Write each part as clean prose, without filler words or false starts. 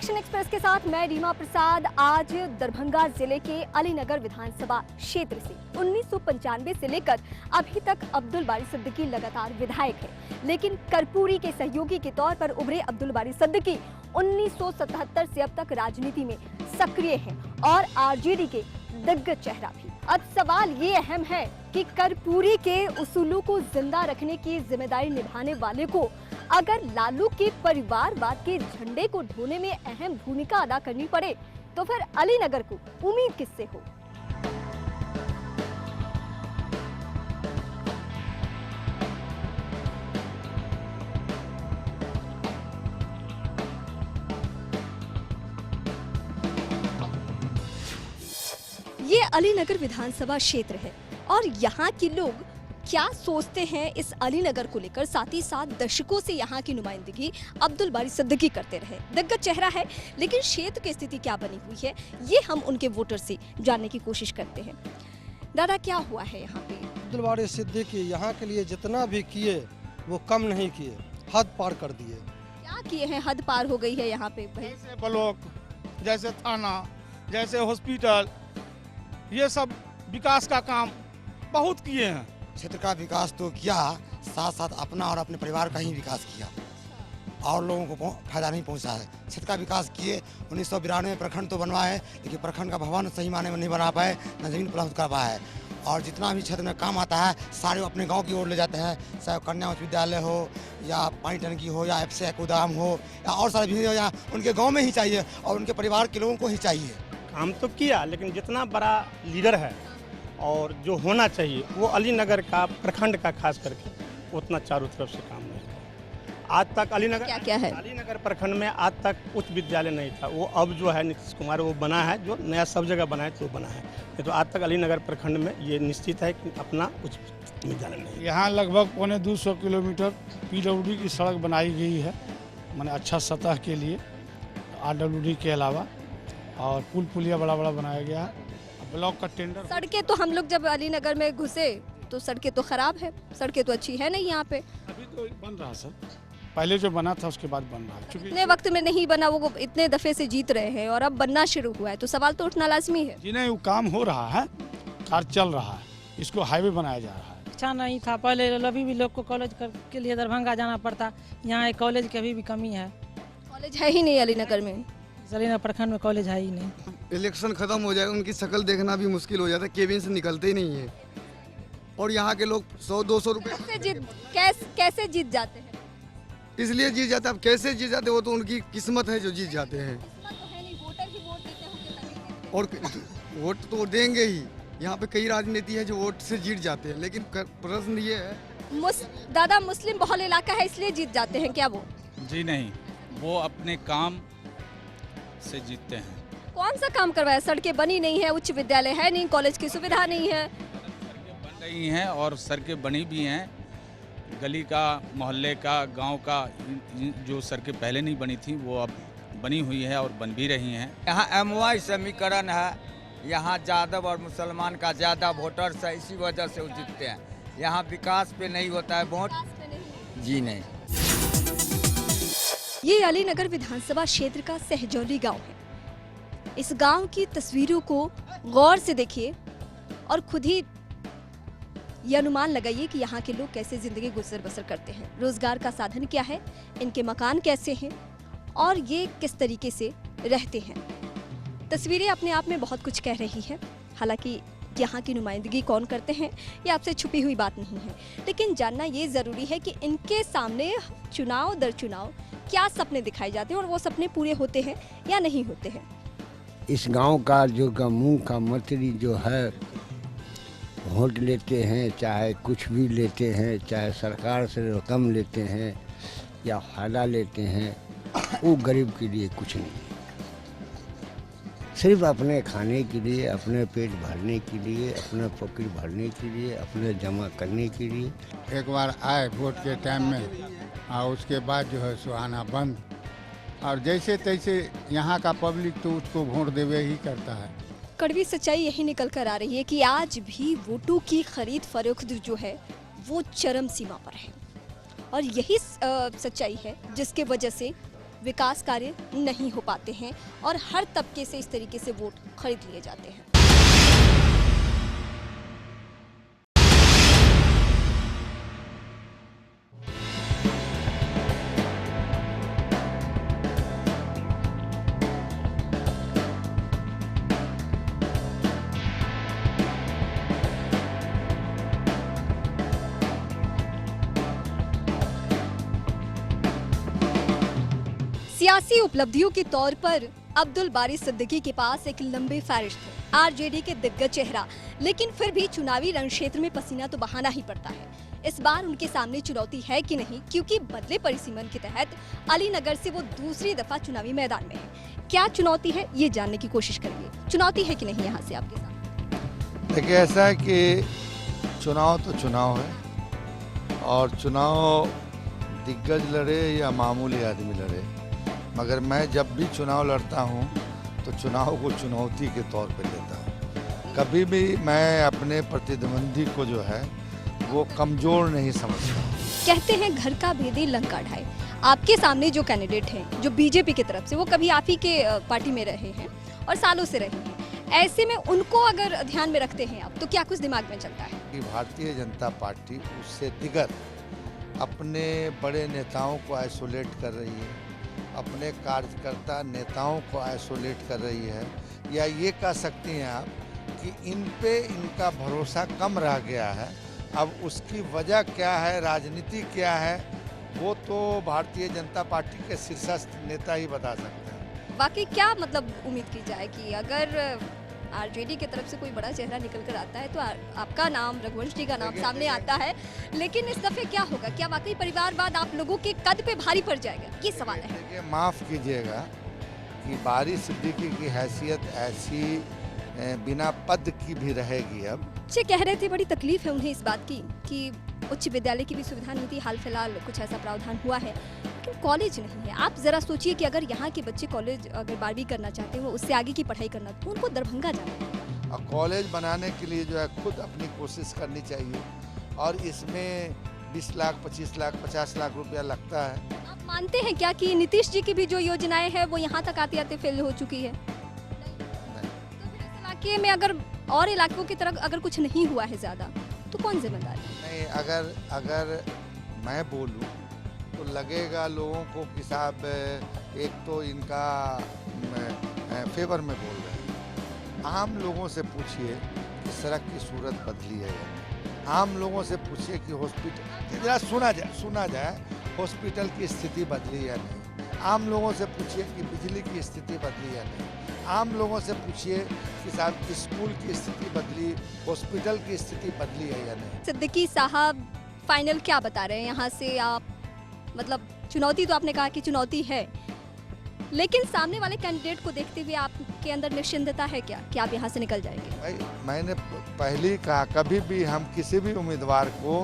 Action express के साथ मैं रीमा प्रसाद। आज दरभंगा जिले के अलीनगर विधानसभा क्षेत्र से 1995 से लेकर अभी तक अब्दुल बारी सिद्दीकी लगातार विधायक है, लेकिन कर्पूरी के सहयोगी के तौर पर उभरे अब्दुल बारी सिद्दीकी 1977 से अब तक राजनीति में सक्रिय हैं और आरजेडी के दिग्गज चेहरा भी। अब सवाल ये अहम है कि कर्पूरी के उसूलों को जिंदा रखने की जिम्मेदारी निभाने वाले को अगर लालू के परिवारवाद के झंडे को ढोने में अहम भूमिका अदा करनी पड़े तो फिर अलीनगर को उम्मीद किससे हो? ये अलीनगर विधानसभा क्षेत्र है और यहाँ के लोग क्या सोचते हैं इस अलीनगर को लेकर, साथ ही साथ दशकों से यहाँ की नुमाइंदगी अब्दुल बारी सिद्दीकी करते रहे। दिग्गज चेहरा है, लेकिन क्षेत्र की स्थिति क्या बनी हुई है ये हम उनके वोटर से जानने की कोशिश करते हैं। दादा, क्या हुआ है यहाँ पे? अब्दुल बारी सिद्दीकी यहाँ के लिए जितना भी किए वो कम नहीं किए, हद पार कर दिए। क्या किए हैं? हद पार हो गई है यहाँ पे। जैसे ब्लॉक, जैसे थाना, जैसे हॉस्पिटल, ये सब विकास का काम बहुत किए हैं। क्षेत्र का विकास तो किया, साथ साथ अपना और अपने परिवार का ही विकास किया और लोगों को फायदा नहीं पहुंचा है। क्षेत्र का विकास किए। 1992 में प्रखंड तो बनवाए, लेकिन प्रखंड का भवन सही माने में नहीं बना पाए, न जमीन उपलब्ध कर पाए। और जितना भी क्षेत्र में काम आता है सारे अपने गांव की ओर ले जाते हैं, चाहे कन्या उच्च विद्यालय हो या पानी टंकी हो या एफसी गोदाम हो या और सारे भी हो, या उनके गाँव में ही चाहिए और उनके परिवार के लोगों को ही चाहिए। काम तो किया, लेकिन जितना बड़ा लीडर है और जो होना चाहिए वो अलीनगर का प्रखंड का खास करके उतना चारों तरफ से काम नहीं है। आज तक अलीनगर क्या है? अलीनगर प्रखंड में आज तक उच्च विद्यालय नहीं था। वो अब जो है नीतीश कुमार वो बना है, जो नया सब जगह बना है तो बना है, नहीं तो आज तक अलीनगर प्रखंड में ये निश्चित है कि अपना उच्च विद्यालय नहीं। यहाँ लगभग 250 किलोमीटर पीडब्ल्यूडी की सड़क बनाई गई है, माने अच्छा सतह के लिए, आरडब्ल्यूडी के अलावा, और पुल पुलिया बड़ा बड़ा बनाया गया है। ब्लॉक का टेंडर। सड़कें तो हम लोग जब अलीनगर में घुसे तो सड़कें तो खराब है, सड़कें तो अच्छी है नहीं यहाँ पे। अभी तो बन रहा सर, पहले जो बना था उसके बाद बन रहा है। इतने वक्त में नहीं बना, वो इतने दफे से जीत रहे हैं और अब बनना शुरू हुआ है, तो सवाल तो उठना लाजमी है। जी नहीं, वो काम हो रहा है, कार्य चल रहा है, इसको हाईवे बनाया जा रहा है। अच्छा नहीं था पहले, अभी भी लोग को कॉलेज के लिए दरभंगा जाना पड़ता, यहाँ कॉलेज की अभी भी कमी है। कॉलेज है ही नहीं अलीनगर में, अलीनगर प्रखंड में कॉलेज है ही नहीं। इलेक्शन खत्म हो जाए उनकी शक्ल देखना भी मुश्किल हो जाता है, केबिन से निकलते ही नहीं है। और यहाँ के लोग 100-200 रुपए कैसे जीत जाते हैं? इसलिए जीत जाते हैं। अब कैसे जीत जाते हैं वो तो उनकी किस्मत है जो जीत जाते हैं। और वोट तो देंगे ही, यहाँ पे कई राजनीति है जो वोट से जीत जाते हैं, लेकिन प्रश्न ये है दादा, मुस्लिम बहुल इलाका है इसलिए जीत जाते हैं क्या वो? जी नहीं, वो अपने काम से जीतते हैं। कौन सा काम करवाया? सड़कें बनी नहीं है, उच्च विद्यालय है नहीं, कॉलेज की सुविधा नहीं है। सड़कें बन रही हैं और सड़कें बनी भी हैं। गली का, मोहल्ले का, गांव का, जो सड़कें पहले नहीं बनी थी वो अब बनी हुई है और बन भी रही हैं। यहाँ MY समीकरण है, यहाँ यादव और मुसलमान का ज़्यादा वोटर्स है, इसी वजह से वो जीतते हैं। यहाँ विकास पे नहीं होता है वोट, जी नहीं। ये अलीनगर विधानसभा क्षेत्र का सहजौली गांव है। इस गांव की तस्वीरों को गौर से देखिए और खुद ही ये अनुमान लगाइए कि यहाँ के लोग कैसे जिंदगी गुजर बसर करते हैं, रोजगार का साधन क्या है, इनके मकान कैसे हैं और ये किस तरीके से रहते हैं। तस्वीरें अपने आप में बहुत कुछ कह रही है। हालांकि यहाँ की नुमाइंदगी कौन करते हैं ये आपसे छुपी हुई बात नहीं है, लेकिन जानना ये जरूरी है कि इनके सामने चुनाव दर चुनाव क्या सपने दिखाए जाते हैं और वो सपने पूरे होते हैं या नहीं होते हैं। इस गांव का जो मुंह का मंत्री जो है, वोट लेते हैं, चाहे कुछ भी लेते हैं, चाहे सरकार से रकम लेते हैं या फायदा लेते हैं, वो गरीब के लिए कुछ नहीं, सिर्फ अपने खाने के लिए, अपने पेट भरने के लिए, अपना पॉकेट भरने के लिए, अपने जमा करने के लिए। एक बार आए वोट के टाइम में और उसके बाद जो है सो आना बंद, और जैसे तैसे यहाँ का पब्लिक तो उसको वोट देवे ही करता है। कड़वी सच्चाई यही निकल कर आ रही है कि आज भी वोटों की खरीद फरोख्त जो है वो चरम सीमा पर है और यही सच्चाई है जिसके वजह से विकास कार्य नहीं हो पाते हैं और हर तबके से इस तरीके से वोट खरीद लिए जाते हैं। सियासी उपलब्धियों के तौर पर अब्दुल बारी सिद्दीकी के पास एक लंबी फहरिस्त है, आरजेडी के दिग्गज चेहरा, लेकिन फिर भी चुनावी रण क्षेत्र में पसीना तो बहाना ही पड़ता है। इस बार उनके सामने चुनौती है कि नहीं, क्योंकि बदले परिसीमन के तहत अलीनगर से वो दूसरी दफा चुनावी मैदान में है। क्या चुनौती है, ये जानने की कोशिश करिए। चुनौती है कि नहीं यहाँ से आपके सामने? देखिए, ऐसा है कि चुनाव तो चुनाव है और चुनाव दिग्गज लड़े या मामूली आदमी लड़े, मगर मैं जब भी चुनाव लड़ता हूं तो चुनाव को चुनौती के तौर पे लेता हूं। कभी भी मैं अपने प्रतिद्वंदी को जो है वो कमज़ोर नहीं समझता। कहते हैं घर का भेदी लंका ढाए। आपके सामने जो कैंडिडेट हैं, जो बीजेपी की तरफ से, वो कभी आप ही के पार्टी में रहे हैं और सालों से रहे हैं। ऐसे में उनको अगर ध्यान में रखते हैं आप, तो क्या कुछ दिमाग में चलता है? कि भारतीय जनता पार्टी उससे दिगर अपने बड़े नेताओं को आइसोलेट कर रही है, अपने कार्यकर्ता नेताओं को आइसोलेट कर रही है, या ये कह सकती हैं आप कि इन पे इनका भरोसा कम रह गया है। अब उसकी वजह क्या है, राजनीति क्या है, वो तो भारतीय जनता पार्टी के शीर्षस्थ नेता ही बता सकते हैं। बाकी क्या मतलब उम्मीद की जाए कि अगर आरजेडी की तरफ से कोई बड़ा चेहरा निकल कर आता है तो आपका नाम, रघुवंश जी का नाम सामने आता है, लेकिन इस दफे क्या होगा? क्या वाकई परिवारवाद आप लोगों के कद पे भारी पड़ जाएगा? ये सवाल है। देखिए, माफ़ कीजिएगा कि बारी सिद्दीकी की हैसियत ऐसी बिना पद की भी रहेगी। अब बच्चे कह रहे थे बड़ी तकलीफ है उन्हें इस बात की कि उच्च विद्यालय की भी सुविधा नहीं थी। हाल फिलहाल कुछ ऐसा प्रावधान हुआ है, लेकिन कॉलेज नहीं है। आप जरा सोचिए कि अगर यहाँ के बच्चे कॉलेज अगर 12वीं करना चाहते हो, उससे आगे की पढ़ाई करना, तो उनको दरभंगा जाना है। और कॉलेज बनाने के लिए जो है खुद अपनी कोशिश करनी चाहिए, और इसमें 20 लाख, 25 लाख, 50 लाख रुपया लगता है। आप मानते हैं क्या कि नीतीश जी की भी जो योजनाएं हैं वो यहाँ तक आते आते फेल हो चुकी है? इलाके में अगर और इलाकों की तरह अगर कुछ नहीं हुआ है ज़्यादा, तो कौन जिम्मेदार है? नहीं, अगर मैं बोलूं तो लगेगा लोगों को कि साहब एक तो इनका फेवर में बोल रहे हैं। आम लोगों से पूछिए कि सड़क की सूरत बदली है या नहीं। आम लोगों से पूछिए कि हॉस्पिटल, जरा सुना जाए हॉस्पिटल की स्थिति बदली या नहीं। आम लोगों से पूछिए कि बिजली की स्थिति बदली या नहीं। आम लोगों से पूछिए कि साहब स्कूल की स्थिति बदली, हॉस्पिटल की स्थिति बदली है या नहीं। सिद्दीकी साहब फाइनल क्या बता रहे हैं यहाँ से आप? मतलब चुनौती तो आपने कहा कि चुनौती है, लेकिन सामने वाले कैंडिडेट को देखते हुए आपके अंदर निश्चिंतता है क्या कि आप यहाँ से निकल जाएंगे? भाई, मैंने पहले ही कहा, कभी भी हम किसी भी उम्मीदवार को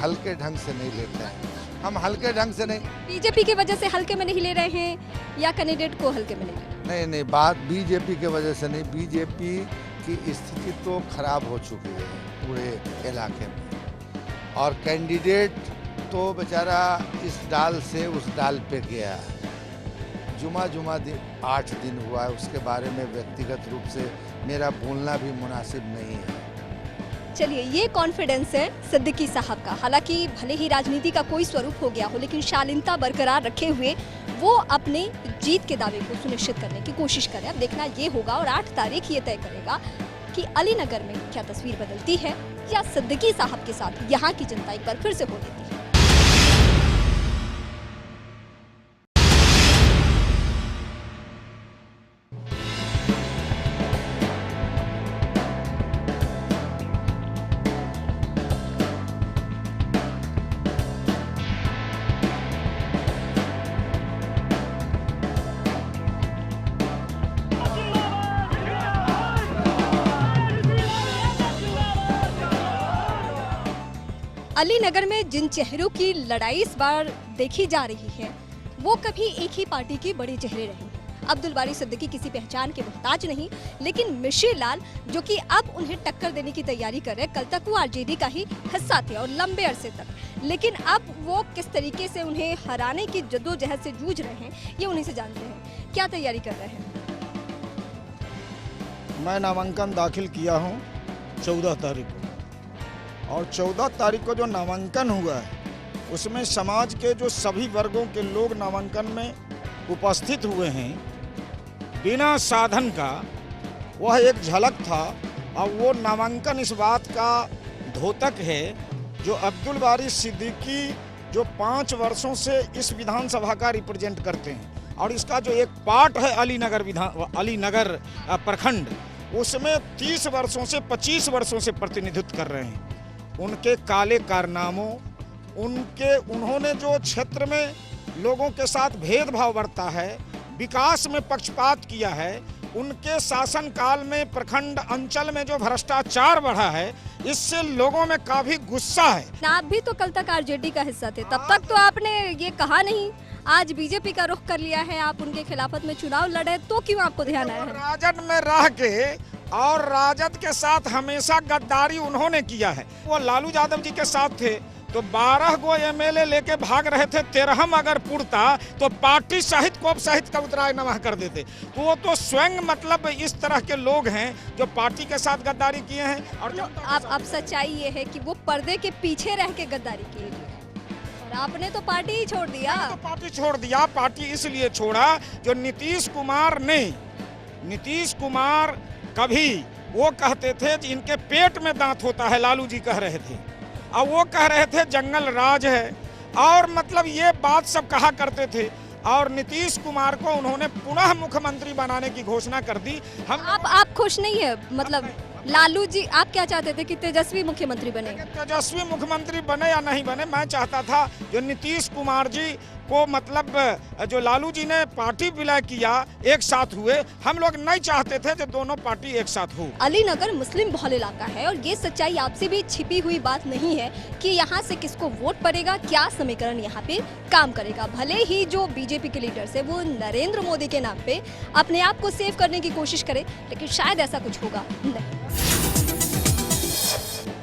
हल्के ढंग से नहीं लेते हैं। हम हल्के ढंग से नहीं। बीजेपी की वजह से हल्के में नहीं ले रहे हैं या कैंडिडेट को हल्के में नहीं, बात बीजेपी की वजह से नहीं। बीजेपी की स्थिति तो खराब हो चुकी है पूरे इलाके में, और कैंडिडेट तो बेचारा इस डाल से उस डाल पे गया है। जुमा 8 दिन हुआ है, उसके बारे में व्यक्तिगत रूप से मेरा बोलना भी मुनासिब नहीं है। चलिए, ये कॉन्फिडेंस है सिद्दीकी साहब का। हालांकि भले ही राजनीति का कोई स्वरूप हो गया हो, लेकिन शालीनता बरकरार रखे हुए वो अपने जीत के दावे को सुनिश्चित करने की कोशिश करें। अब देखना ये होगा और 8 तारीख ये तय करेगा कि अलीनगर में क्या तस्वीर बदलती है या सिद्दीकी साहब के साथ यहाँ की जनता एक बार फिर से हो लेती है। अलीनगर में जिन चेहरों की लड़ाई इस बार देखी जा रही है, वो कभी एक ही पार्टी के बड़े चेहरे रहे। अब्दुल बारी सिद्दीकी किसी पहचान के मोहताज नहीं, लेकिन मिश्री लाल जो कि अब उन्हें टक्कर देने की तैयारी कर रहे हैं। कल तक वो आरजेडी का ही हिस्सा थे और लंबे अरसे तक, लेकिन अब वो किस तरीके से उन्हें हराने की जद्दोजहद से जूझ रहे हैं ये उन्हीं से जानते हैं। क्या तैयारी कर रहे हैं? मैं नामांकन दाखिल किया हूं 14 तारीख को, और 14 तारीख को जो नामांकन हुआ है उसमें समाज के जो सभी वर्गों के लोग नामांकन में उपस्थित हुए हैं बिना साधन का, वह एक झलक था। और वो नामांकन इस बात का द्योतक है जो अब्दुल बारी सिद्दीकी जो 5 वर्षों से इस विधानसभा का रिप्रेजेंट करते हैं, और इसका जो एक पार्ट है अलीनगर प्रखंड, उसमें 30 वर्षों से 25 वर्षों से प्रतिनिधित्व कर रहे हैं। उनके काले कारनामों, उन्होंने जो क्षेत्र में लोगों के साथ भेदभाव बरता है, विकास में पक्षपात किया है, उनके शासनकाल में प्रखंड अंचल में जो भ्रष्टाचार बढ़ा है, इससे लोगों में काफी गुस्सा है। आप भी तो कल तक आरजेडी का हिस्सा थे, तब तक तो आपने ये कहा नहीं। आज बीजेपी का रुख कर लिया है, आप उनके खिलाफत में चुनाव लड़े, तो क्यों आपको ध्यान आया है? राजद में रह के और राजद के साथ हमेशा गद्दारी उन्होंने किया है। वो लालू यादव जी के साथ थे तो 12 गो एमएलए लेके भाग रहे थे, 13 अगर पुरता तो पार्टी सहित कोप सहित का उतराय नमः कर देते। तो वो तो स्वयं मतलब इस तरह के लोग हैं जो पार्टी के साथ गद्दारी किए हैं। और अब सच्चाई ये है कि वो पर्दे के पीछे रह के गद्दारी की है, और आपने तो पार्टी ही छोड़ दिया। तो पार्टी छोड़ दिया। पार्टी इसलिए छोड़ा जो नीतीश कुमार कभी वो कहते थे कि इनके पेट में दांत होता है, लालू जी कह रहे थे, और वो कह रहे थे जंगल राज है, और मतलब ये बात सब कहा करते थे। और नीतीश कुमार को उन्होंने पुनः मुख्यमंत्री बनाने की घोषणा कर दी। आप खुश नहीं है? मतलब लालू जी, आप क्या चाहते थे कि तेजस्वी मुख्यमंत्री बने? तेजस्वी मुख्यमंत्री बने या नहीं बने, मैं चाहता था जो नीतीश कुमार जी को मतलब जो लालू जी ने पार्टी विलय किया, एक साथ हुए। हम लोग नहीं चाहते थे जो दोनों पार्टी एक साथ हो। अलीनगर मुस्लिम बहुल इलाका है, और ये सच्चाई आपसे भी छिपी हुई बात नहीं है कि यहाँ से किसको वोट पड़ेगा, क्या समीकरण यहाँ पे काम करेगा। भले ही जो बीजेपी के लीडर्स है वो नरेंद्र मोदी के नाम पे अपने आप को सेव करने की कोशिश करे, लेकिन शायद ऐसा कुछ होगा नहीं।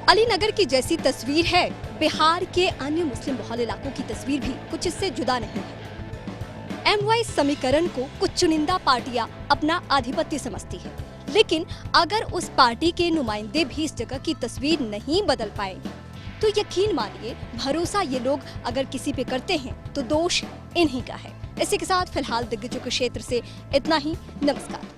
अलीनगर की जैसी तस्वीर है, बिहार के अन्य मुस्लिम बहुल इलाकों की तस्वीर भी कुछ इससे जुदा नहीं है। MY समीकरण को कुछ चुनिंदा पार्टियां अपना आधिपत्य समझती है, लेकिन अगर उस पार्टी के नुमाइंदे भी इस जगह की तस्वीर नहीं बदल पाए तो यकीन मानिए, भरोसा ये लोग अगर किसी पे करते हैं तो दोष इन्हीं का है। इसी के साथ फिलहाल दिग्गजों के क्षेत्र से इतना ही। नमस्कार।